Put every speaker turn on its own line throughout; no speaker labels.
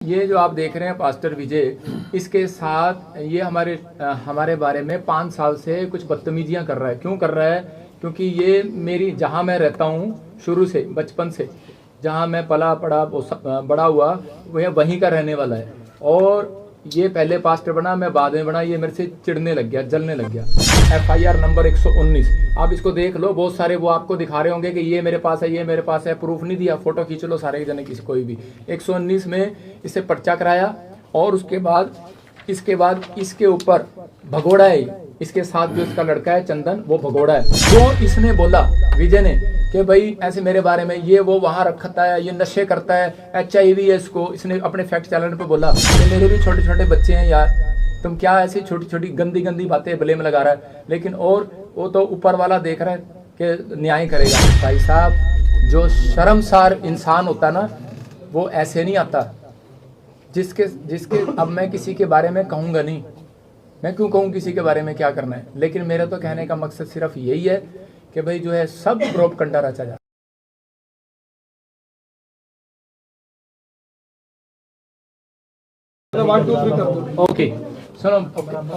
ये जो आप देख रहे हैं पास्टर विजय, इसके साथ ये हमारे बारे में 5 साल से कुछ बदतमीजियां कर रहा है। क्यों कर रहा है? क्योंकि ये मेरी जहां मैं रहता हूं शुरू से, बचपन से जहां मैं पला पड़ा बड़ा हुआ, वह वहीं का रहने वाला है। और ये पहले पास्टर बना, मैं बाद में बना। ये मेरे से चिढ़ने लग गया, जलने लग गया। FIR नंबर 119, आप इसको देख लो। बहुत सारे वो आपको दिखा रहे होंगे कि ये मेरे पास है, ये मेरे पास है। प्रूफ नहीं दिया, फोटो खींच लो सारे जने, किसी कोई भी। 119 में इसे पर्चा कराया और उसके बाद इसके ऊपर भगोड़ा है। इसके साथ जो इसका लड़का है चंदन, वो भगोड़ा है। जो इसने बोला विजय ने कि भाई ऐसे मेरे बारे में, ये वो वहां रखता है, ये नशे करता है, HIV है इसको, इसने अपने फैक्ट चैनल पे बोला कि मेरे भी छोटे छोटे बच्चे हैं यार, तुम क्या ऐसी छोटी छोटी गंदी गंदी बातें ब्लेम लगा रहा है। लेकिन और वो तो ऊपर वाला देख रहा है कि न्याय करेगा। भाई साहब, जो शर्मसार इंसान होता ना, वो ऐसे नहीं आता। जिसके अब मैं किसी के बारे में कहूँगा नहीं, मैं क्यों कहूँ किसी के बारे में क्या करना है। लेकिन मेरा तो कहने का मकसद सिर्फ यही है कि भाई जो है सब प्रोपगंडा रचा जाए। ओके सुनो,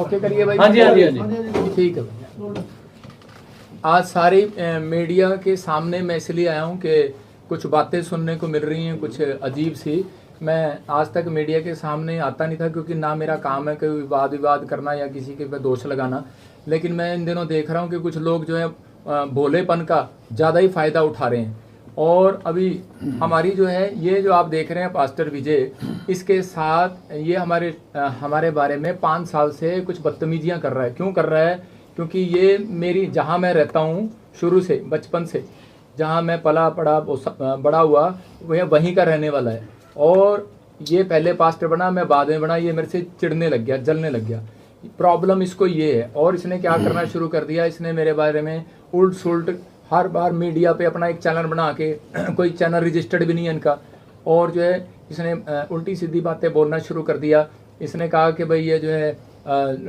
ओके करिए भाई।
हाँ जी हाँ जी हाँ जी,
ठीक है। आज सारी मीडिया के सामने मैं इसलिए आया हूँ कि कुछ बातें सुनने को मिल रही हैं, कुछ अजीब सी। मैं आज तक मीडिया के सामने आता नहीं था, क्योंकि ना मेरा काम है कोई विवाद करना या किसी के पे दोष लगाना। लेकिन मैं इन दिनों देख रहा हूँ कि कुछ लोग जो है भोलेपन का ज़्यादा ही फ़ायदा उठा रहे हैं। और अभी हमारी जो है, ये जो आप देख रहे हैं पास्टर विजय, इसके साथ ये हमारे बारे में 5 साल से कुछ बदतमीजियां कर रहा है। क्यों कर रहा है? क्योंकि ये मेरी जहां मैं रहता हूं शुरू से, बचपन से जहां मैं पला पड़ा बड़ा हुआ, वह वहीं का रहने वाला है। और ये पहले पास्टर बना, मैं बाद में बना। ये मेरे से चिढ़ने लग गया, जलने लग गया। प्रॉब्लम इसको ये है। और इसने क्या करना शुरू कर दिया, इसने मेरे बारे में उल्ट सुल्ट हर बार मीडिया पे अपना एक चैनल बना के कोई चैनल रजिस्टर्ड भी नहीं है इनका, और जो है इसने उल्टी सीधी बातें बोलना शुरू कर दिया। इसने कहा कि भाई ये जो है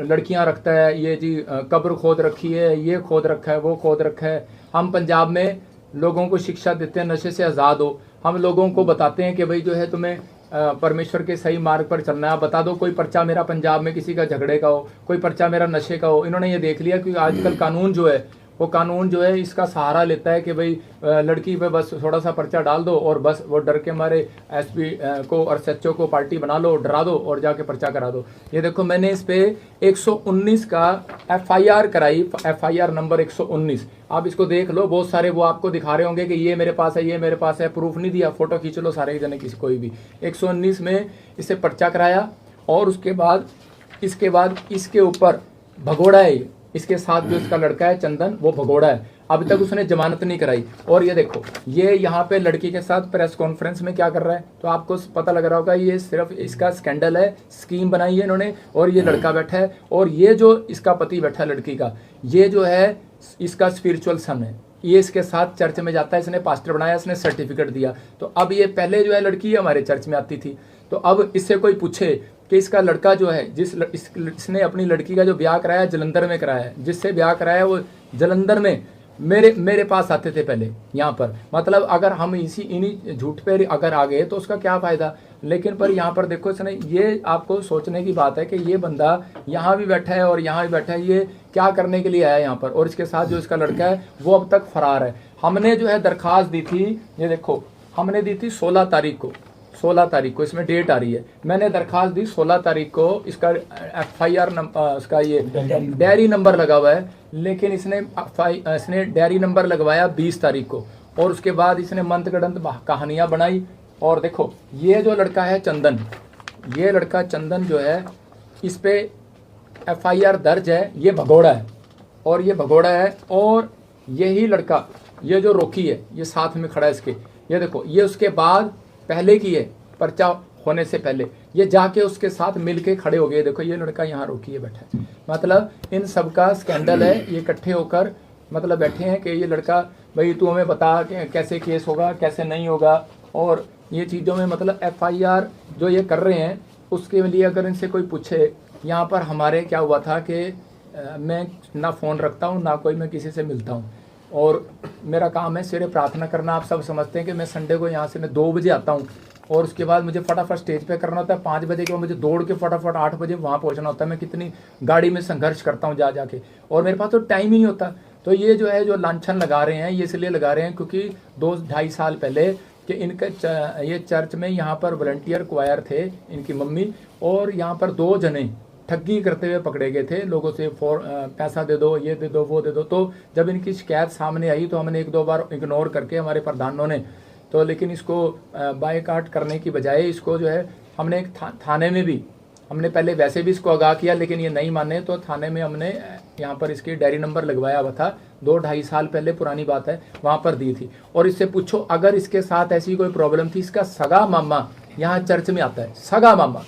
लड़कियां रखता है, ये जी कब्र खोद रखी है, ये खोद रखा है, वो खोद रखा है। हम पंजाब में लोगों को शिक्षा देते हैं नशे से आज़ाद हो। हम लोगों को बताते हैं कि भाई जो है तुम्हें परमेश्वर के सही मार्ग पर चलना है। बता दो कोई पर्चा मेरा पंजाब में किसी का झगड़े का हो, कोई पर्चा मेरा नशे का हो। इन्होंने ये देख लिया कि आजकल कानून जो है, वो कानून जो है इसका सहारा लेता है कि भाई लड़की पे बस थोड़ा सा पर्चा डाल दो और बस वो डर के मारे SP को और SHO को पार्टी बना लो, डरा दो और जाके पर्चा करा दो। ये देखो, मैंने इस पे 119 का FIR कराई, FIR नंबर 119। आप इसको देख लो। बहुत सारे वो आपको दिखा रहे होंगे कि ये मेरे पास है, ये मेरे पास है। प्रूफ नहीं दिया, फोटो खींच लो सारे जने, किसी कोई भी। 119 में इसे पर्चा कराया और उसके बाद इसके ऊपर भगोड़ा है। इसके साथ जो इसका लड़का है चंदन, वो भगोड़ा है। अभी तक उसने जमानत नहीं कराई। और ये देखो, ये यहाँ पे लड़की के साथ प्रेस कॉन्फ्रेंस में क्या कर रहा है, तो आपको पता लग रहा होगा ये सिर्फ इसका स्कैंडल है, स्कीम बनाई है इन्होंने। और ये लड़का बैठा है, और ये जो इसका पति बैठा है लड़की का, ये जो है इसका स्पिरिचुअल सन है। ये इसके साथ चर्च में जाता है, इसने पास्टर बनाया, इसने सर्टिफिकेट दिया। तो अब ये पहले जो है लड़की हमारे चर्च में आती थी, तो अब इससे कोई पूछे कि इसका लड़का जो है, इसने अपनी लड़की का जो ब्याह कराया जलंधर में कराया है, जिससे ब्याह कराया वो जलंधर में मेरे पास आते थे पहले यहाँ पर। मतलब अगर हम इन्हीं झूठ पे अगर आ गए तो उसका क्या फ़ायदा। लेकिन पर यहाँ पर देखो, इसने, ये आपको सोचने की बात है कि ये बंदा यहाँ भी बैठा है और यहाँ भी बैठा है, ये क्या करने के लिए आया यहाँ पर। और इसके साथ जो इसका लड़का है वो अब तक फरार है। हमने जो है दरख्वास्त दी थी, ये देखो, हमने दी थी 16 तारीख को, इसमें डेट आ रही है। मैंने दरखास्त दी 16 तारीख को। इसका FIR नंबर, उसका ये डायरी नंबर लगा हुआ है, लेकिन इसने डायरी नंबर लगवाया 20 तारीख को। और उसके बाद इसने मंत्रगढ़ंत कहानियाँ बनाई। और देखो, ये जो लड़का है चंदन, ये लड़का चंदन जो है, इस पे FIR दर्ज है। ये भगोड़ा है, और ये भगोड़ा है। और यही लड़का, ये जो रोकी है, ये साथ में खड़ा है इसके। ये देखो, ये उसके बाद पहले की है, पर्चा होने से पहले ये जाके उसके साथ मिलके खड़े हो गए। देखो, ये लड़का यहाँ रोकी है, बैठा है। मतलब इन सब का स्कैंडल है। ये इकट्ठे होकर मतलब बैठे हैं कि ये लड़का, भाई तू हमें बता कि कैसे केस होगा, कैसे नहीं होगा। और ये चीज़ों में मतलब FIR जो ये कर रहे हैं, उसके लिए अगर इनसे कोई पूछे, यहाँ पर हमारे क्या हुआ था कि मैं ना फ़ोन रखता हूँ, ना कोई मैं किसी से मिलता हूँ। और मेरा काम है सिर्फ प्रार्थना करना। आप सब समझते हैं कि मैं संडे को यहाँ से मैं 2 बजे आता हूँ, और उसके बाद मुझे फटाफट स्टेज पे करना होता है। 5 बजे के बाद मुझे दौड़ के फटाफट 8 बजे वहाँ पहुँचना होता है। मैं कितनी गाड़ी में संघर्ष करता हूँ जा जाके, और मेरे पास तो टाइम ही नहीं होता। तो ये जो है जो लांछन लगा रहे हैं, ये इसलिए लगा रहे हैं क्योंकि 2-2.5 साल पहले कि इनके ये चर्च में यहाँ पर वॉलंटियर क्वायर थे इनकी मम्मी, और यहाँ पर 2 जने ठगी करते हुए पकड़े गए थे लोगों से, पैसा दे दो, ये दे दो, वो दे दो। तो जब इनकी शिकायत सामने आई तो हमने 1-2 बार इग्नोर करके हमारे प्रधानों ने तो, लेकिन इसको बायकाट करने की बजाय इसको जो है हमने एक थाने में भी हमने पहले वैसे भी इसको आगाह किया, लेकिन ये नहीं माने तो थाने में हमने यहाँ पर इसकी डायरी नंबर लगवाया हुआ था। 2-2.5 साल पहले पुरानी बात है, वहाँ पर दी थी। और इससे पूछो अगर इसके साथ ऐसी कोई प्रॉब्लम थी, इसका सगा मामा यहाँ चर्च में आता है, सगा मामा,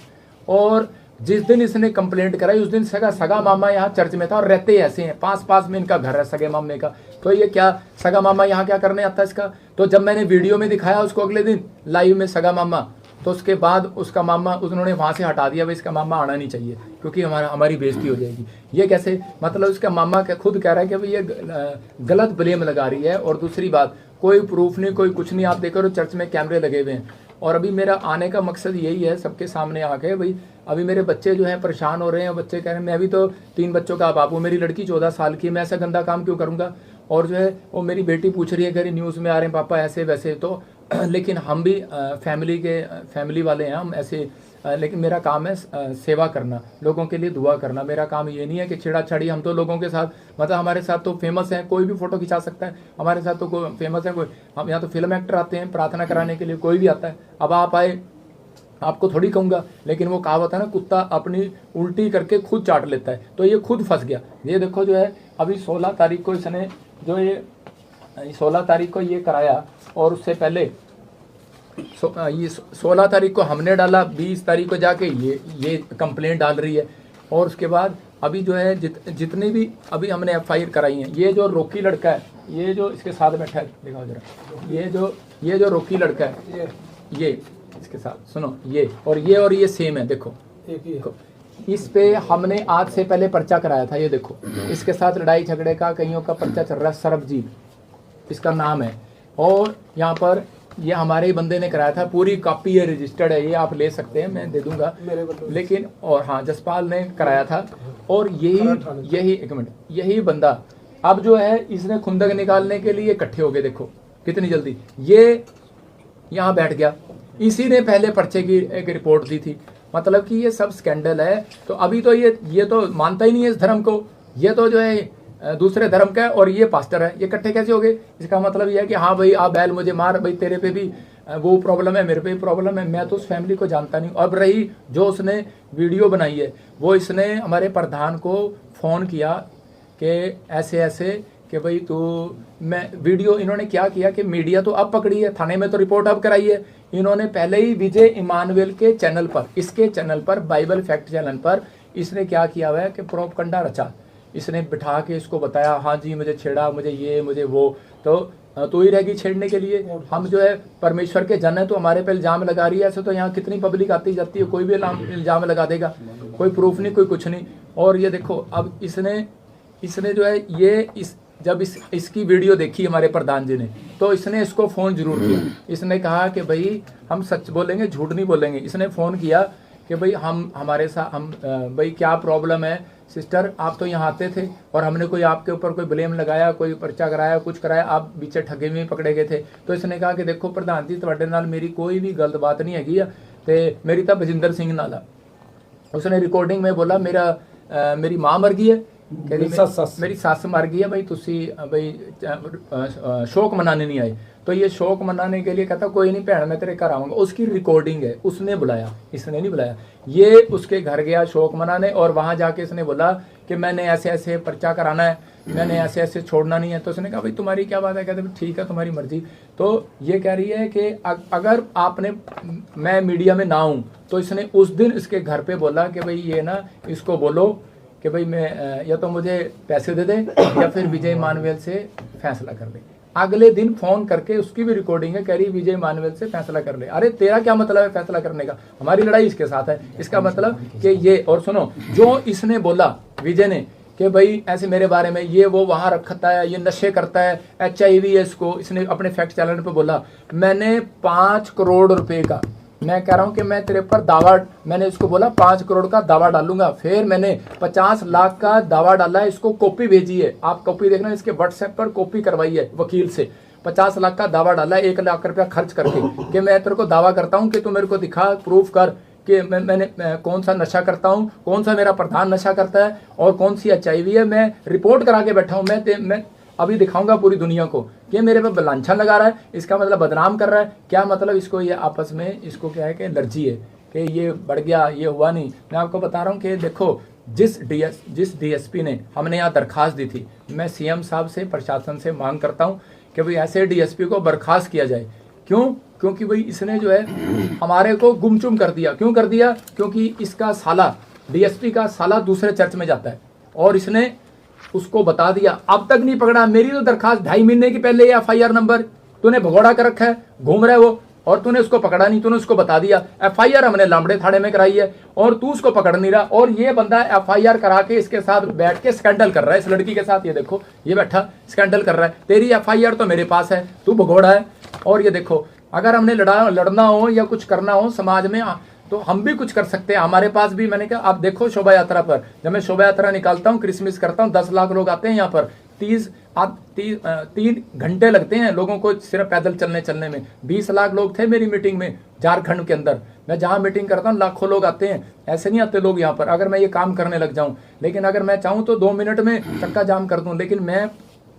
और जिस दिन इसने कंप्लेंट कराई उस दिन सगा मामा यहाँ चर्च में था, और रहते ऐसे हैं, पास में इनका घर है सगे मामे का। तो ये क्या सगा मामा यहाँ क्या करने आता है इसका? तो जब मैंने वीडियो में दिखाया उसको अगले दिन लाइव में सगा मामा, तो उसके बाद उसका मामा उन्होंने वहाँ से हटा दिया, भाई इसका मामा आना नहीं चाहिए क्योंकि हमारी बेइज्जती हो जाएगी। ये कैसे? मतलब उसका मामा खुद कह रहा है कि भाई ये गलत ब्लेम लगा रही है। और दूसरी बात, कोई प्रूफ नहीं, कोई कुछ नहीं। आप देखो तो चर्च में कैमरे लगे हुए हैं। और अभी मेरा आने का मकसद यही है सबके सामने आके, भाई अभी मेरे बच्चे जो हैं परेशान हो रहे हैं। बच्चे कह रहे हैं मैं भी तो 3 बच्चों का बाप हूँ, मेरी लड़की 14 साल की है, मैं ऐसा गंदा काम क्यों करूँगा? और जो है वो मेरी बेटी पूछ रही है, कह रही न्यूज़ में आ रहे हैं पापा ऐसे वैसे। तो लेकिन हम भी फैमिली वाले हैं हम ऐसे, लेकिन मेरा काम है सेवा करना, लोगों के लिए दुआ करना। मेरा काम ये नहीं है कि छेड़ा-छाड़ी। हम तो लोगों के साथ, मतलब हमारे साथ तो फेमस हैं, कोई भी फोटो खिंचा सकता है हमारे साथ, तो कोई फेमस है कोई। हम यहाँ तो फिल्म एक्टर आते हैं प्रार्थना कराने के लिए, कोई भी आता है। अब आप आए, आपको थोड़ी कहूँगा, लेकिन वो कहावत है ना, कुत्ता अपनी उल्टी करके खुद चाट लेता है। तो ये खुद फंस गया। ये देखो जो है अभी 16 तारीख को इसने जो ये 16 तारीख को ये कराया, और उससे पहले ये 16 तारीख को हमने डाला, 20 तारीख को जाके ये कंप्लेंट डाल रही है। और उसके बाद अभी जो है जितने भी अभी हमने FIR कराई हैं, ये जो रोकी लड़का है, ये जो इसके साथ बैठा है, दिखाओ जरा, ये जो रोकी लड़का है, ये इसके साथ सुनो, ये सेम है। देखो इस पे हमने आज से पहले पर्चा कराया था। ये देखो इसके साथ लड़ाई झगड़े का कईयों का पर्चा चल रहा है, सरबजीत इसका नाम है। और यहाँ पर ये हमारे ही बंदे ने कराया था, पूरी कॉपी है, रजिस्टर्ड है, ये आप ले सकते हैं, मैं दे दूंगा। लेकिन और हाँ, जसपाल ने कराया था। और यही एक मिनट, यही बंदा अब जो है इसने खुंदक निकालने के लिए इकट्ठे हो गए। देखो कितनी जल्दी ये यहाँ बैठ गया। इसी ने पहले पर्चे की एक रिपोर्ट दी थी। मतलब कि ये सब स्कैंडल है। तो अभी तो ये तो मानता ही नहीं है इस धर्म को, ये तो जो है दूसरे धर्म का है, और ये पास्टर है। ये इकट्ठे कैसे हो गए? इसका मतलब ये है कि हाँ भाई आप बैल मुझे मार, भाई तेरे पे भी वो प्रॉब्लम है, मेरे पे भी प्रॉब्लम है। मैं तो उस फैमिली को जानता नहीं। अब रही जो उसने वीडियो बनाई है, वो इसने हमारे प्रधान को फ़ोन किया कि ऐसे ऐसे कि भाई तू मैं वीडियो, इन्होंने क्या किया कि मीडिया तो अब पकड़ी है, थाने में तो रिपोर्ट अब कराई है। इन्होंने पहले ही विजय इमानुएल के चैनल पर, इसके चैनल पर, बाइबल फैक्ट चैनल पर इसने क्या किया हुआ है कि प्रोपगंडा रचा। इसने बिठा के इसको बताया, हाँ जी मुझे छेड़ा, मुझे ये मुझे वो, तो ही रहेगी छेड़ने के लिए। हम जो है परमेश्वर के जन है, तो हमारे पे इल्ज़ाम लगा रही है। ऐसे तो यहाँ कितनी पब्लिक आती जाती है, कोई भी इल्ज़ाम लगा देगा, कोई प्रूफ नहीं, कोई कुछ नहीं। और ये देखो अब इसने जो है जब इसकी वीडियो देखी हमारे प्रधान जी ने, तो इसने इसको फ़ोन जरूर किया। इसने कहा कि भाई हम सच बोलेंगे, झूठ नहीं बोलेंगे। इसने फ़ोन किया कि भाई हमारे साथ भाई क्या प्रॉब्लम है सिस्टर, आप तो यहाँ आते थे और हमने कोई आपके ऊपर कोई ब्लेम लगाया, कोई पर्चा कराया, कुछ कराया, आप बीचे ठगे में पकड़े गए थे। तो इसने कहा कि देखो प्रधान जी तुहाडे नाल मेरी कोई भी गलत बात नहीं हैगी आ, ते मेरी तो बजिंदर सिंह नाल। उसने रिकॉर्डिंग में बोला मेरी माँ मर गई है, मेरी सस मर गई है, भाई तुसी भाई शोक मनाने नहीं आए। तो ये शोक मनाने के लिए कहता कोई नहीं भैन मैं तेरे घर आऊँगा। उसकी रिकॉर्डिंग है, उसने बुलाया, इसने नहीं बुलाया। ये उसके घर गया शोक मनाने, और वहाँ जाके इसने बोला कि मैंने ऐसे ऐसे पर्चा कराना है, मैंने ऐसे ऐसे छोड़ना नहीं है। तो उसने कहा भाई तुम्हारी क्या बात है? कहते ठीक है तुम्हारी मर्जी। तो ये कह रही है कि अगर मैं मीडिया में ना हूँ, तो इसने उस दिन इसके घर पे बोला कि भाई ये ना इसको बोलो कि भाई मैं या तो मुझे पैसे दे दे या फिर विजय इमानुएल से फैसला कर ले। अगले दिन फोन करके उसकी भी रिकॉर्डिंग है, कह रही विजय इमानुएल से फैसला कर ले। अरे तेरा क्या मतलब है फैसला करने का? हमारी लड़ाई इसके साथ है। इसका मतलब कि ये, और सुनो जो इसने बोला विजय ने कि भाई ऐसे मेरे बारे में ये वो वहाँ रखता है, ये नशे करता है, HIV है इसको, इसने अपने फैक्ट चैनल पे बोला। मैंने 5 करोड़ रुपए का मैं कह रहा हूं कि मैं तेरे पर दावा, मैंने इसको बोला 5 करोड़ का दावा डालूंगा, फिर मैंने 50 लाख का दावा डाला है, इसको कॉपी भेजी है, आप कॉपी देखना, इसके व्हाट्सएप पर कॉपी करवाई है वकील से, 50 लाख का दावा डाला है 1 लाख रुपया खर्च करके कि मैं तेरे को दावा करता हूं कि तू मेरे को दिखा, प्रूफ कर कि मैंने कौन सा नशा करता हूं, कौन सा मेरा प्रधान नशा करता है और कौन सी HIV है, मैं रिपोर्ट करा के बैठा हूं। मैं अभी दिखाऊंगा पूरी दुनिया को कि मेरे पे लांछन लगा रहा है, इसका मतलब बदनाम कर रहा है, क्या मतलब इसको ये आपस में इसको क्या है कि एलर्जी है कि ये बढ़ गया, ये हुआ नहीं। मैं आपको बता रहा हूँ कि देखो जिस DSP ने, हमने यहाँ दरखास्त दी थी, मैं CM साहब से, प्रशासन से मांग करता हूँ कि भाई ऐसे DSP को बर्खास्त किया जाए। क्यों? क्योंकि भाई इसने जो है हमारे को गुमचुम कर दिया। क्यों कर दिया? क्योंकि इसका साला, DSP का साला दूसरे चर्च में जाता है और इसने उसको बता दिया, अब तक नहीं पकड़ा। मेरी तो दरखास्त 2.5 महीने की पहले FIR नंबर तूने भगोड़ा कर रखा है, घूम रहा है वो, और तूने उसको पकड़ा नहीं, तूने उसको बता दिया। FIR हमने लामड़े थाने में कराई है और तू उसको पकड़ नहीं रहा, और ये बंदा FIR करा के इसके साथ बैठ के स्कैंडल कर रहा है, इस लड़की के साथ। ये देखो ये बैठा स्कैंडल कर रहा है, तेरी FIR तो मेरे पास है, तू भगोड़ा है। और ये देखो, अगर हमने लड़ना हो या कुछ करना हो समाज में तो हम भी कुछ कर सकते हैं, हमारे पास भी। मैंने कहा आप देखो शोभा यात्रा पर, जब मैं शोभा यात्रा निकालता हूँ, क्रिसमस करता हूँ, 10 लाख लोग आते हैं यहाँ पर, 3 घंटे लगते हैं लोगों को सिर्फ पैदल चलने में। 20 लाख लोग थे मेरी मीटिंग में झारखंड के अंदर। मैं जहाँ मीटिंग करता हूँ लाखों लोग आते हैं, ऐसे नहीं आते लोग यहाँ पर अगर मैं ये काम करने लग जाऊँ। लेकिन अगर मैं चाहूँ तो 2 मिनट में चक्का जाम कर दूँ। लेकिन मैं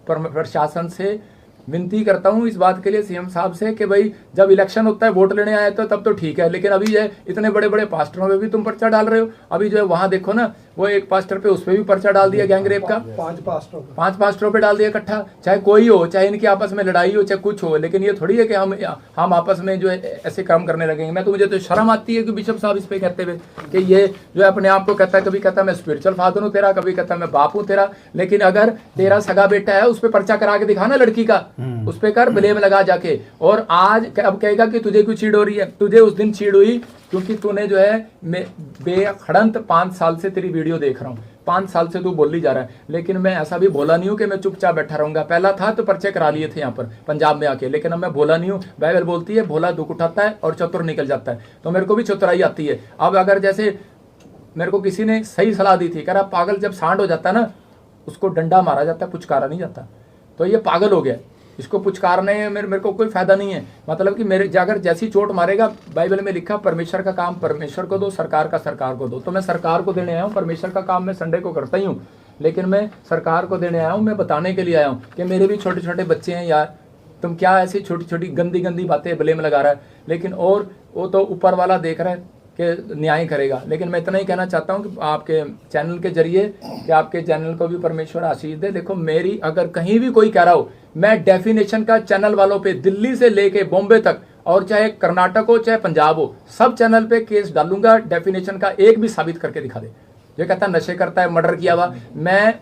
प्रशासन से विनती करता हूं इस बात के लिए, CM साहब से, कि भाई जब इलेक्शन होता है, वोट लेने आए तो तब तो ठीक है, लेकिन अभी जो है इतने बड़े बड़े पास्टरों पे भी तुम पर्चा डाल रहे हो। अभी जो है वहां देखो ना, वो एक पास्टर पे, उस पर भी पर्चा डाल दिया गैंगरेप का, 5 पास्टरों पे डाल दिया इकट्ठा। चाहे कोई हो, चाहे इनकी आपस में लड़ाई हो, चाहे कुछ हो, लेकिन ये थोड़ी है कि हम आपस में जो है ऐसे काम करने लगेंगे। मैं तो, मुझे तो शर्म आती है कि बिशप साहब इस पे कहते हुए कि ये जो है अपने आप को कहता है, कभी कहता है मैं स्पिरिचुअल फादर हूँ तेरा, कभी कहता है मैं बाप हूँ तेरा। लेकिन अगर तेरा सगा बेटा है, उस पर पर्चा करा के दिखाना लड़की का, उस पर कर, ब्लेम लगा जाके। और आज अब कहेगा कि तुझे क्यों चीड़ हो रही है? तुझे उस दिन चीड़ हुई क्योंकि तूने जो है बेखड़ंत 5 साल से तेरी वीडियो देख रहा हूँ, 5 साल से तू बोली जा रहा है। लेकिन मैं ऐसा भी भोला नहीं हूँ कि मैं चुपचाप बैठा रहूंगा। पहला था तो पर्चे करा लिए थे यहाँ पर पंजाब में आके, लेकिन अब मैं भोला नहीं हूँ। बाइबल बोलती है भोला दुख उठाता है और चतुर निकल जाता है, तो मेरे को भी चतुराई आती है। अब अगर जैसे मेरे को किसी ने सही सलाह दी थी, कह रहा पागल जब सांड हो जाता है ना, उसको डंडा मारा जाता है, पुचकारा नहीं जाता। तो ये पागल हो गया, इसको पुचकारने मेरे को कोई फायदा नहीं है। मतलब कि मेरे अगर जैसी चोट मारेगा, बाइबल में लिखा परमेश्वर का काम परमेश्वर को दो, सरकार का सरकार को दो। तो मैं सरकार को देने आया हूँ, परमेश्वर का काम मैं संडे को करता ही हूँ, लेकिन मैं सरकार को देने आया हूँ। मैं बताने के लिए आया हूँ कि मेरे भी छोटे छोटे बच्चे हैं यार, तुम क्या ऐसी छोटी छोटी गंदी गंदी बातें ब्लेम लगा रहा है। लेकिन और वो तो ऊपर वाला देख रहा है कि न्याय करेगा। लेकिन मैं इतना ही कहना चाहता हूँ कि आपके चैनल के जरिए, कि आपके चैनल को भी परमेश्वर आशीष दे। देखो मेरी अगर कहीं भी कोई कह रहा हो, मैं डेफिनेशन का चैनल वालों पे दिल्ली से लेके बॉम्बे तक, और चाहे कर्नाटक हो चाहे पंजाब हो, सब चैनल पे केस डालूंगा। डेफिनेशन का एक भी साबित करके दिखा दे। जो कहता है नशे करता है, मर्डर किया हुआ, मैं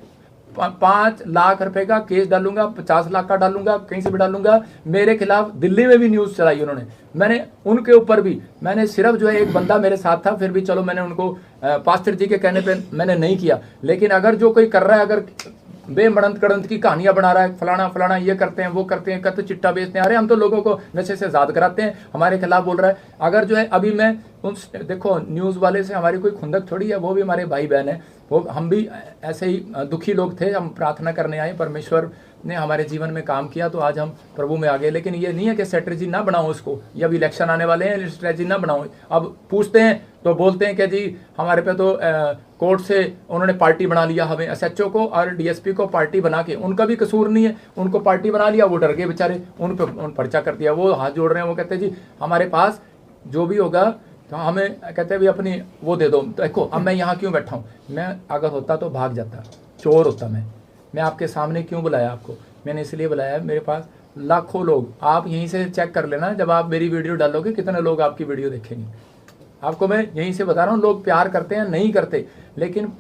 5 लाख रुपए का केस डालूंगा, 50 लाख का डालूंगा, कहीं से भी डालूंगा। मेरे खिलाफ दिल्ली में भी न्यूज चलाई उन्होंने, मैंने उनके ऊपर भी, मैंने सिर्फ जो है एक बंदा मेरे साथ था, फिर भी चलो मैंने उनको पास्टर जी के कहने पे मैंने नहीं किया। लेकिन अगर जो कोई कर रहा है, अगर बेमड़ंत कड़ंत की कहानियां बना रहा है, फलाना फलाना ये करते हैं वो करते हैं, कत चिट्टा बेचते हैं, अरे हम तो लोगों को नशे से आजाद कराते हैं, हमारे खिलाफ बोल रहा है। अगर जो है अभी मैं उस, देखो न्यूज़ वाले से हमारी कोई खुंदक थोड़ी है, वो भी हमारे भाई बहन है, वो हम भी ऐसे ही दुखी लोग थे, हम प्रार्थना करने आए, परमेश्वर ने हमारे जीवन में काम किया तो आज हम प्रभु में आ गए। लेकिन ये नहीं है कि स्ट्रेटजी ना बनाओ इसको, ये अब इलेक्शन आने वाले हैं, स्ट्रेटजी ना बनाओ। अब पूछते हैं तो बोलते हैं कि जी हमारे पे तो कोर्ट से उन्होंने पार्टी बना लिया, हमें SHO को और DSP को पार्टी बना के, उनका भी कसूर नहीं है, उनको पार्टी बना लिया, वो डर गए बेचारे, उन पर्चा कर दिया, वो हाथ जोड़ रहे हैं, वो कहते हैं जी हमारे पास जो भी होगा तो हमें, कहते हैं भी अपनी वो दे दो। तो देखो अब मैं यहाँ क्यों बैठा हूँ, मैं अगर होता तो भाग जाता, चोर होता मैं आपके सामने क्यों बुलाया आपको? मैंने इसलिए बुलाया, मेरे पास लाखों लोग, आप यहीं से चेक कर लेना, जब आप मेरी वीडियो डालोगे कितने लोग आपकी वीडियो देखेंगे। आपको मैं यहीं से बता रहा हूँ, लोग प्यार करते हैं नहीं करते, लेकिन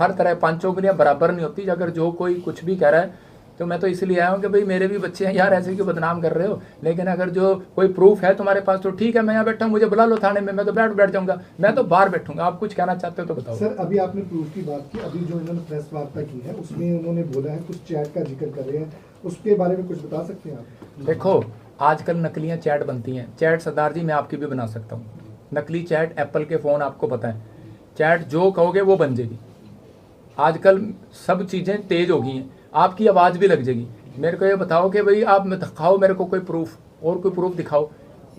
हर तरह 5 उंगलियां बराबर नहीं होती। अगर जो कोई कुछ भी कह रहा है तो मैं तो इसलिए आया हूँ कि भाई मेरे भी बच्चे हैं यार, ऐसे क्यों बदनाम कर रहे हो। लेकिन अगर जो कोई प्रूफ है तुम्हारे पास तो ठीक है, मैं यहाँ बैठा हूँ, मुझे बुला लो थाने में, मैं तो बैठ जाऊँगा, मैं तो बाहर बैठूंगा। आप कुछ कहना चाहते हो तो बताओ।
सर अभी आपने प्रूफ की बात की, अभी जो उन्होंने प्रेस वार्ता की है उसमें उन्होंने बोला है कुछ चैट का जिक्र कर रहे हैं, उसके बारे में कुछ बता सकते हैं आप?
देखो आजकल नकलियाँ चैट बनती हैं। चैट सरदार जी मैं आपकी भी बना सकता हूँ, नकली चैट। एप्पल के फ़ोन आपको पता है, चैट जो कहोगे वो बन जाएगी। आजकल सब चीज़ें तेज़ हो गई हैं, आपकी आवाज़ भी लग जाएगी। मेरे को ये बताओ कि भाई आप दिखाओ मेरे को कोई प्रूफ, और कोई प्रूफ दिखाओ।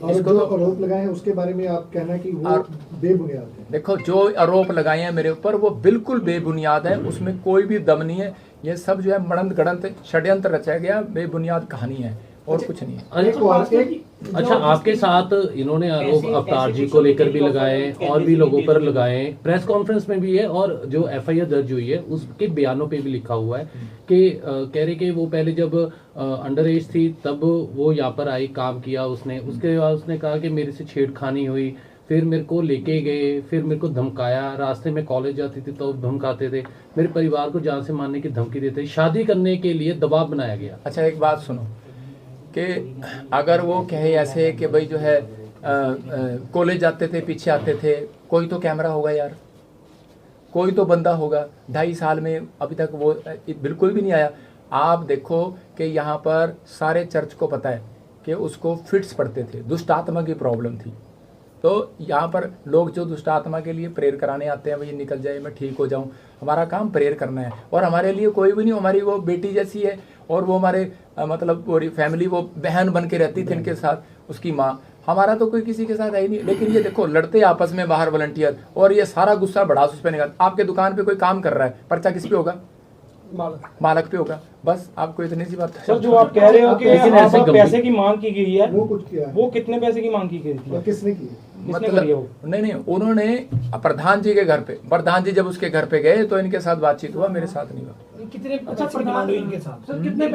और
इसको
जो
तो
आरोप लगाए हैं उसके बारे में आप कहना कि वो बेबुनियाद है।
देखो, जो आरोप लगाए हैं मेरे ऊपर वो बिल्कुल बेबुनियाद है, उसमें कोई भी दम नहीं है। ये सब जो है मड़ंत गड़ंत षड्यंत्र रचा गया, बेबुनियाद कहानी है और कुछ नहीं है।
अच्छा, आपके साथ इन्होंने आरोप अवतार जी को लेकर भी लगाए और भी लोगों पर लगाए, प्रेस कॉन्फ्रेंस में भी है और जो एफआईआर दर्ज हुई है उसके बयानों पे भी लिखा हुआ है कि कह रहे कि वो पहले जब अंडर एज थी तब वो यहाँ पर आई, काम किया उसने, उसके बाद उसने कहा कि मेरे से छेड़खानी हुई, फिर मेरे को लेके गए, फिर मेरे को धमकाया, रास्ते में कॉलेज जाती थी तो धमकाते थे, मेरे परिवार को जान से मारने की धमकी देते, शादी करने के लिए दबाव बनाया गया।
अच्छा, एक बात सुनो कि अगर वो कहे ऐसे कि भाई जो है कॉलेज जाते थे, पीछे आते थे, कोई तो कैमरा होगा यार, कोई तो बंदा होगा। 2.5 साल में अभी तक वो बिल्कुल भी नहीं आया। आप देखो कि यहाँ पर सारे चर्च को पता है कि उसको फिट्स पड़ते थे, दुष्ट आत्मा की प्रॉब्लम थी। तो यहाँ पर लोग जो दुष्ट आत्मा के लिए प्रेयर कराने आते हैं, भाई निकल जाए, मैं ठीक हो जाऊँ, हमारा काम प्रेयर करना है। और हमारे लिए कोई भी नहीं, हमारी वो बेटी जैसी है और वो हमारे मतलब पूरी फैमिली, वो बहन बन के रहती थी इनके साथ, उसकी माँ। हमारा तो कोई किसी के साथ है ही नहीं। लेकिन ये देखो, लड़ते आपस में बाहर वॉलंटियर, और ये सारा गुस्सा बढ़ास उस पर निकाल। आपके दुकान पे कोई काम कर रहा है, पर्चा किस पे होगा? मालक पे होगा। बस आपको इतनी सी बात।
सर, जो आप कह रहे हो कि
ऐसे
पैसे की मांग की गई है,
वो कुछ किया है?
वो कितने पैसे की मांग की गई थी?
और किसने की?
मतलब नहीं, उन्होंने प्रधान जी के घर पे, प्रधान जी जब उसके घर पे गए तो इनके साथ बातचीत हुआ, मेरे साथ नहीं हुआ।
कितने पैसे की डिमांड हुई इनके साथ? सर, कितने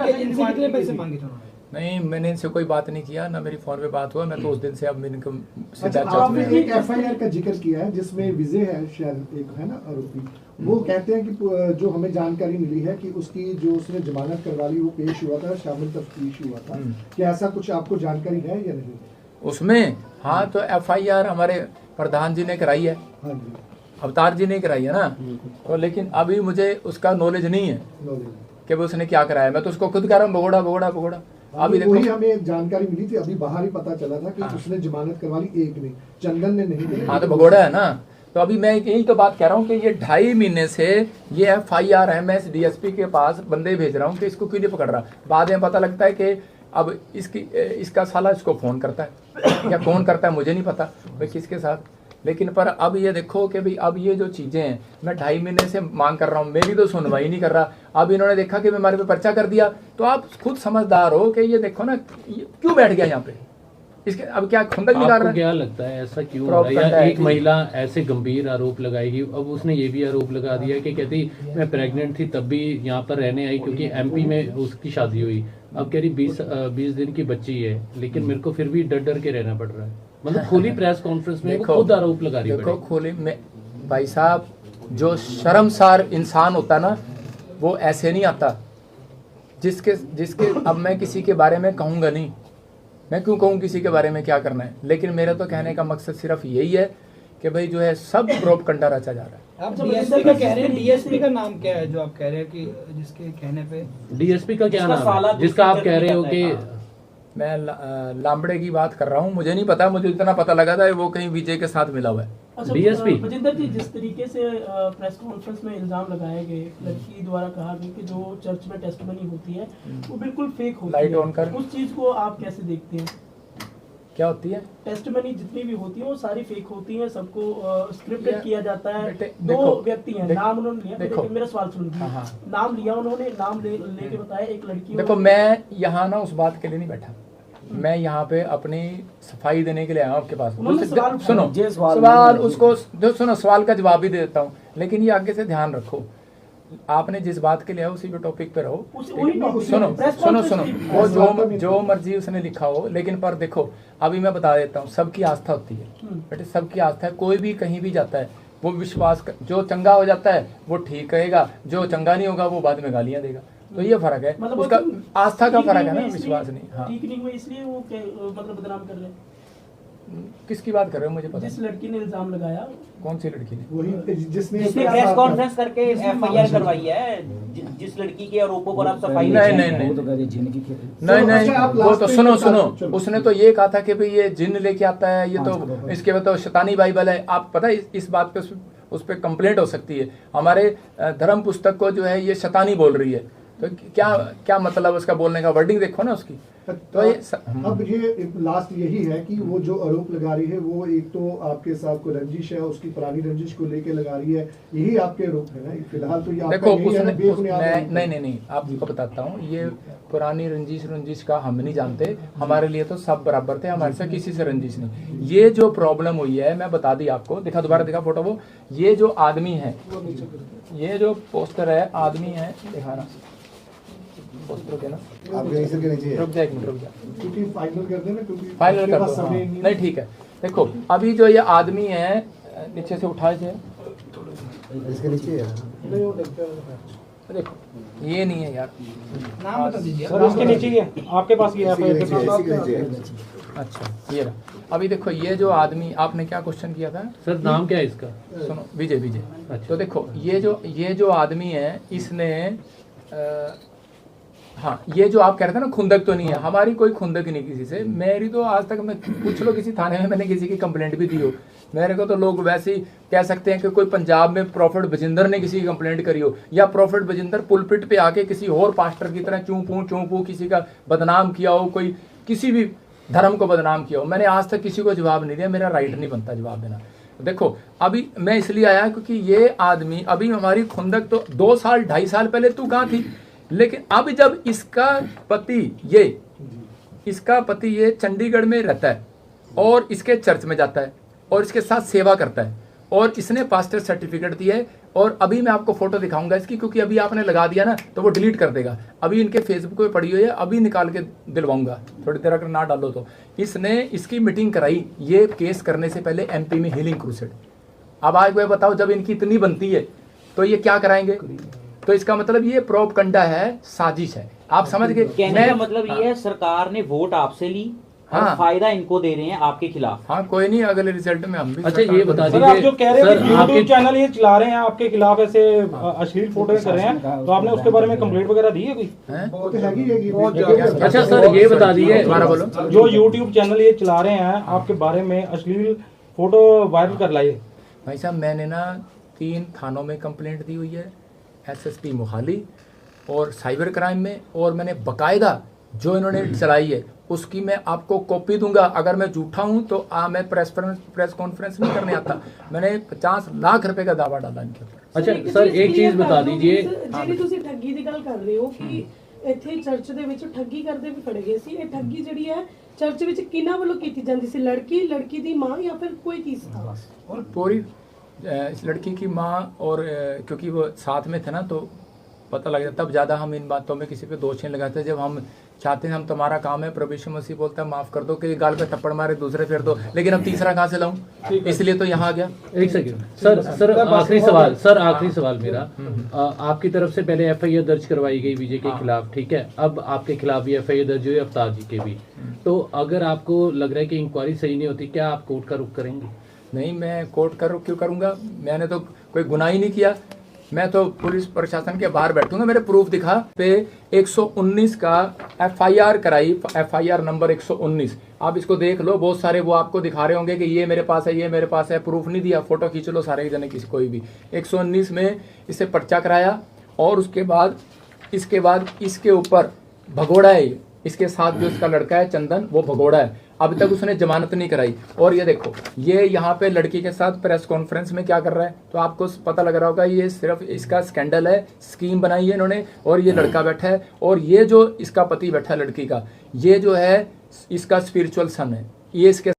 पैसे मांगे थे उन्होंने?
नहीं, मैंने इनसे कोई बात नहीं किया, ना मेरी फोन पे बात हुआ। मैं तो उस दिन से अब इनको
अच्छा,
सीधा
आपने
चर्च
एक एफआईआर का जिक्र किया है जिसमें विजय है, शायद एक है ना आरोपी, वो कहते हैं कि जो हमें जानकारी मिली है कि उसकी जो उसने जमानत करवा ली वो पेश हुआ था, शामिल तफ्तीश हुआ था। क्या ऐसा कुछ आपको जानकारी है या नहीं
उसमें? हाँ, तो एफआईआर हमारे प्रधान जी ने कराई है,
हाँ जी,
अवतार जी ने कराई है ना। तो लेकिन अभी मुझे उसका नॉलेज नहीं है कि वो उसने क्या कराया। मैं तो उसको खुद कह रहा हूँ भगोड़ा। अभी देखो,
वही हमें जानकारी मिली थी, अभी बाहर ही पता चला था कि उसने जमानत करवा ली, एक ने, चंदन ने नहीं।
हाँ, तो भगोड़ा है ना। तो अभी मैं यही तो बात कह रहा हूँ कि ये 2.5 महीने से ये एफआईआर है, मैं डीएसपी के पास बंदे भेज रहा हूँ कि इसको क्यों नहीं पकड़ रहा। बाद में पता लगता है कि अब इसका साला इसको फ़ोन करता है या कौन करता है मुझे नहीं पता भाई किसके साथ। लेकिन पर अब ये देखो कि भाई अब ये जो चीज़ें हैं, मैं 2.5 महीने से मांग कर रहा हूँ, मेरी तो सुनवाई नहीं कर रहा। अब इन्होंने देखा कि हमारे पे पर्चा कर दिया, तो आप खुद समझदार हो कि ये देखो ना क्यों बैठ गया यहाँ पे, इसके अब क्या खुंदक निकाल रहा है?
क्या लगता है ऐसा क्यों हो रहा है? या एक महिला ऐसे गंभीर आरोप लगाएगी, अब उसने ये भी आरोप लगा दिया कि कहती मैं प्रेग्नेंट थी तब भी यहाँ पर रहने आई क्योंकि एमपी में उसकी शादी हुई। अब कह रही 20 दिन की बच्ची है, लेकिन मेरे को फिर भी डर के रहना पड़ रहा है। मतलब खुली प्रेस कॉन्फ्रेंस में वो खुद आरोप लगा रही है।
देखो, खुली में भाई साहब, जो शर्मसार इंसान होता ना वो ऐसे नहीं आता। जिसके अब मैं किसी के बारे में कहूँगा नहीं, मैं क्यों कहूँ किसी के बारे में क्या करना है। लेकिन मेरा तो कहने का मकसद सिर्फ यही है कि भाई जो है सब प्रोपगंडा रचा जा रहा है।
आप डीएसपी का कह रहे हैं, डीएसपी का नाम क्या है जो आप कह रहे हैं कि जिसके कहने पे
डीएसपी का क्या नाम है जिसका आप कह रहे हो कि
मैं लांबड़े की बात कर रहा हूँ, मुझे नहीं पता। मुझे इतना पता लगा था वो कहीं विजय के साथ मिला हुआ है।
अच्छा,
डीएसपी
बजिंदर जी, जिस तरीके से प्रेस कॉन्फ्रेंस में इल्जाम लगाए गए, लड़की द्वारा कहा गया कि जो चर्च में टेस्टिमनी होती है वो बिल्कुल फेक होती है,
लाइट ऑन कर।
उस चीज को आप कैसे देखते हैं?
क्या होती है?
टेस्टिमनी जितनी भी होती है वो सारी फेक होती है, सबको स्क्रिप्टेड किया जाता है।
देखो,
दो व्यक्ति हैं, नाम उन्होंने लिया,
देखो,
मेरा सवाल सुन लीजिए।
हाँ।
नाम लिया उन्होंने, नाम लेके बताया एक लड़की।
देखो, मैं यहाँ ना उस बात के लिए नहीं बैठा, मैं यहाँ पे अपनी सफाई देने के लिए आया हूँ आपके पास। सुनो सवाल उसको जो सुनो, सवाल का जवाब भी दे देता हूँ, लेकिन ये आगे से ध्यान रखो, आपने जिस बात के लिए उसी पे टॉपिक पे रहो। सुनो वो जो मर्जी उसने लिखा हो, लेकिन पर देखो अभी मैं बता देता हूँ, सबकी आस्था होती है बेटे, सबकी आस्था है। कोई भी कहीं भी जाता है वो विश्वास जो चंगा हो जाता है वो ठीक कहेगा, जो चंगा नहीं होगा वो बाद में गालियाँ देगा। तो ये फर्क है,
मतलब
उसका आस्था का फर्क है ना, विश्वास नहीं। हाँ,
ठीक नहीं हुए इसलिए वो मतलब बदनाम कर रहे हैं।
किसकी बात कर रहे हो मुझे पता?
जिस लड़की ने इल्जाम लगाया
कौन सी लड़की ने?
वही जिसने
प्रेस कॉन्फ्रेंस करके एफआईआर करवाई है, जिस लड़की के आरोपों पर आप सफाई
नहीं वो तो सुनो
चलो।
उसने तो ये कहा था कि भाई ये जिन लेके आता है, ये तो इसके बाद तो शैतानी बाइबल है। आप पता है इस बात पे उस पर कंप्लेंट हो सकती है। हमारे धर्म पुस्तक को जो है ये शैतानी बोल रही है, तो क्या मतलब उसका बोलने का वर्डिंग देखो ना उसकी। तो ये
अब ये लास्ट यही है कि वो जो आरोप लगा रही है वो एक तो आपके साथ को रंजिश है, उसकी पुरानी रंजिश को लेके लगा रही है, यही आपके आरोप है ना फिलहाल। तो ये आपका
देखो
यही है ना,
उसने
बेबुनियाद
नहीं आपको बताता हूँ, ये पुरानी रंजिश का हम नहीं जानते। हमारे लिए तो सब बराबर थे, हमारे से किसी से रंजिश नहीं। ये जो प्रॉब्लम हुई है मैं बता दी आपको, दोबारा दिखा फोटो वो। ये जो आदमी है, ये जो पोस्टर है आदमी है, दिखाना पोस्टर के ना, रुक जा एक मिनट रुक जा,
क्योंकि फाइनल कर देना, क्योंकि
फाइनल
आपके
कर
पास
दो। हाँ।
समय नहीं
नहीं ठीक है। देखो अभी जो ये आदमी है, नीचे से उठाए थे,
इसके नीचे है।
देखो ये नहीं है यार,
नाम बता दीजिए।
सर इसके नीचे ही है, आपके पास ये
इसी के नीचे है, इसी के
है।
नीचे है।
अच्छा ये रहा। अभी देखो ये जो आदमी, आपने क्या क्वेश्चन किया था?
सर नाम क्या है इसका?
सुनो विजय।
अच्छा।
तो देखो ये जो आदमी है, इसने हाँ ये जो आप कह रहे थे ना खुंदक तो नहीं है, हमारी कोई खुंदक नहीं किसी से। मेरी तो आज तक मैं पूछ लो किसी थाने में मैंने किसी की कंप्लेंट भी दी हो। मेरे को तो लोग वैसे ही कह सकते हैं कि कोई पंजाब में प्रॉफिट बजिंदर ने किसी की कंप्लेंट करी हो, या प्रॉफिट बजिंदर पुलपिट पे आके किसी और पास्टर की तरह चूं पू किसी का बदनाम किया हो, कोई किसी भी धर्म को बदनाम किया हो। मैंने आज तक किसी को जवाब नहीं दिया, मेरा राइट नहीं बनता जवाब देना। देखो अभी मैं इसलिए आया क्योंकि ये आदमी, अभी हमारी खुंदक तो 2 साल 2.5 साल पहले तू कहाँ थी, लेकिन अब जब इसका पति ये चंडीगढ़ में रहता है और इसके चर्च में जाता है और इसके साथ सेवा करता है, और इसने पास्टर सर्टिफिकेट दिया है। और अभी मैं आपको फोटो दिखाऊंगा इसकी, क्योंकि अभी आपने लगा दिया ना तो वो डिलीट कर देगा। अभी इनके फेसबुक पे पड़ी हुई है, अभी निकाल के दिलवाऊंगा, थोड़ी देर अगर ना डालो तो। इसने इसकी मीटिंग कराई ये केस करने से पहले एमपी में हीलिंग क्रूसेड। अब आज वो बताओ, जब इनकी इतनी बनती है तो ये क्या कराएंगे? तो इसका मतलब ये प्रोपगंडा है, साजिश है। आप समझ गए?
कहने का मतलब ये है सरकार ने वोट आपसे ली और
हाँ।
फायदा इनको दे रहे हैं आपके खिलाफ।
हाँ कोई नहीं, अगले रिजल्ट में हम भी।
अच्छा ये बता
सर आप जो कह रहे हैं
दीजिए
यूट्यूब चैनल ये चला रहे हैं आपके खिलाफ, ऐसे अश्लील फोटो कर रहे हैं, तो आपने उसके बारे में कंप्लेंट वगैरह दी है कोई?
वो तो है ही
अच्छा सर ये बता दीजिए,
दोबारा बोलो।
जो यूट्यूब चैनल ये चला रहे हैं आपके बारे में अश्लील फोटो वायरल कर लाई।
भाई साहब मैंने ना 3 थानों में कंप्लेंट दी हुई है, एसएसपी मोहाली और साइबर क्राइम में, और मैंने बकायदा जो इन्होंने चलाई है उसकी मैं आपको कॉपी दूंगा। अगर मैं झूठा हूं तो मैं प्रेस कॉन्फ्रेंस नहीं करने आता। मैंने 50 लाख रुपए का दावा डाला इनके ऊपर।
अच्छा सर एक चीज बता दीजिए,
ਜਿਹੜੀ ਤੁਸੀਂ ਠੱਗੀ ਦੀ ਗੱਲ ਕਰ ਰਹੇ ਹੋ ਕਿ ਇੱਥੇ ਚਰਚ ਦੇ ਵਿੱਚ ਠੱਗੀ ਕਰਦੇ ਵੀ ਫੜੇ ਗਏ ਸੀ, ਇਹ ਠੱਗੀ ਜਿਹੜੀ ਹੈ ਚਰਚ ਵਿੱਚ ਕਿਹਨਾਂ ਵੱਲੋਂ ਕੀਤੀ ਜਾਂਦੀ ਸੀ? लड़की ਦੀ मां या फिर कोई तीसरा?
और पूरी इस लड़की की माँ और क्योंकि वो साथ में थे ना तो पता लग जाता। तब ज़्यादा हम इन बातों में किसी पे दोष नहीं लगाते। जब हम चाहते हैं, हम तुम्हारा काम है, प्रभु यीशु मसीह बोलता है माफ़ कर दो, कि गाल पे थप्पड़ मारे दूसरे फिर दो, लेकिन अब तीसरा कहाँ से लाऊं? इसलिए तो यहाँ आ गया।
एक सेकंड सर आखिरी सवाल मेरा, आपकी तरफ से पहले एफआईआर दर्ज करवाई गई विजय के खिलाफ, ठीक है? अब आपके खिलाफ भी एफआईआर दर्ज हुई अवतार जी के भी। तो अगर आपको लग रहा है कि इंक्वायरी सही नहीं होती, क्या आप कोर्ट का रुख करेंगे?
नहीं, मैं कोर्ट का रुख क्यों करूँगा? मैंने तो कोई गुनाह ही नहीं किया। मैं तो पुलिस प्रशासन के बाहर बैठूंगा, मेरे प्रूफ दिखा पे 119 का एफआईआर कराई, एफआईआर नंबर 119। आप इसको देख लो, बहुत सारे वो आपको दिखा रहे होंगे कि ये मेरे पास है, ये मेरे पास है। प्रूफ नहीं दिया, फोटो खींच लो सारे जने, किसी कोई भी। 119 में इसे पर्चा कराया, और उसके बाद इसके ऊपर भगोड़ा है। इसके साथ जो इसका लड़का है चंदन, वो भगोड़ा है। अभी तक उसने जमानत नहीं कराई। और ये देखो, ये यहाँ पे लड़की के साथ प्रेस कॉन्फ्रेंस में क्या कर रहा है, तो आपको पता लग रहा होगा ये सिर्फ इसका स्कैंडल है, स्कीम बनाई है इन्होंने। और ये लड़का बैठा है, और ये जो इसका पति बैठा है लड़की का, ये जो है इसका स्पिरिचुअल सन है, ये इसके